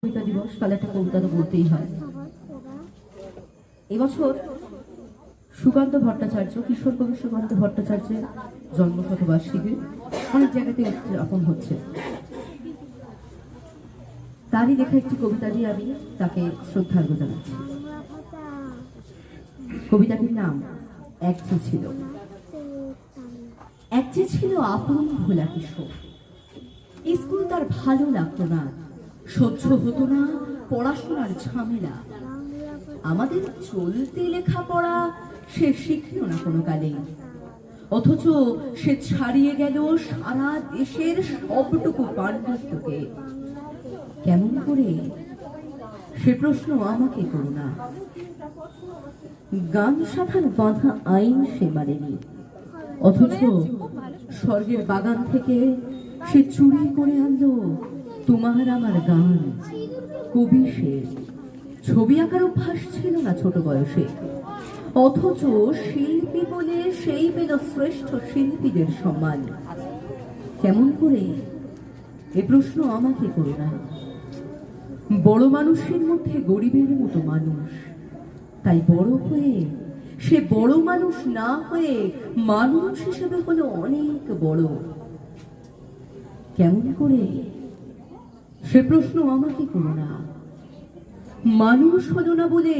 কবিতা দিবস, তাহলে একটা কবিতা তো বলতেই হয়। এবছর সুকান্ত ভট্টাচার্য, কিশোর কবি সুকান্ত ভট্টাচার্যের জন্মশতবার্ষিকী অনেক জায়গাতে উদযাপন হচ্ছে। তারই লেখা একটি কবিতা দিয়ে আমি তাকে শ্রদ্ধার্ঘ্য জানাচ্ছি। কবিতাটির নাম এক যে ছিল। এক যে ছিল আপন ভোলা কিশোর, স্কুল তার ভালো লাগতো না, সহ্য হতো না পড়াশোনার ঝামেলা। আমাদের চলতে লেখাপড়া সে শিখল না কোনো কালে, অথচ সে ছাড়িয়ে গেল সারা দেশের সবটুকু পাণ্ডত্যকে। কেমন করে সে প্রশ্ন আমাকে করো না। গান শাখার বাঁধা আইন সে মানেনি, অথচ স্বর্গের বাগান থেকে সে চুরি করে আনলো তোমার আমার গান। কবি সে, ছবি আঁকার অভ্যাস ছিল না ছোট বয়সে, অথচ শিল্পী বলে সেই পেল শ্রেষ্ঠ শিল্পীদের সম্মান। কেমন করে এ প্রশ্ন আমাকে করো না। বড় মানুষের মধ্যে গরিবের মতো মানুষ, তাই বড় হয়ে সে বড় মানুষ না হয়ে মানুষ হিসেবে হলো অনেক বড়। কেমন করে সে প্রশ্ন আমাকে করো না। মানুষ হলো না বলে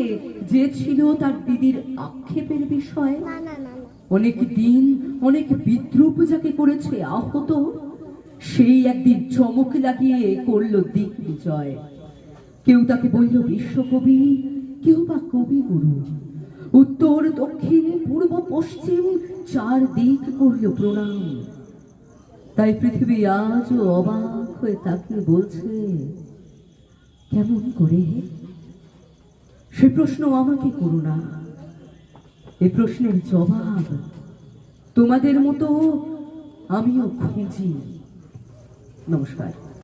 যে ছিল তার দিদির আক্ষেপের বিষয়। অনেক দিন অনেক বিদ্রুপ যাকে করেছে আহত, সেই একদিন চমক লাগিয়ে করলো দিক বিজয়। কেউ তাকে বলল বিশ্বকবি, কেউ বা কবি গুরু। উত্তর দক্ষিণ পূর্ব পশ্চিম চার দিক করল প্রণাম। তাই পৃথিবী আজও অবাক হয়ে তাকে বলছে কেমন করে। সে প্রশ্ন আমাকে করো না। এ প্রশ্নের জবাব তোমাদের মতো আমিও খুঁজি। নমস্কার।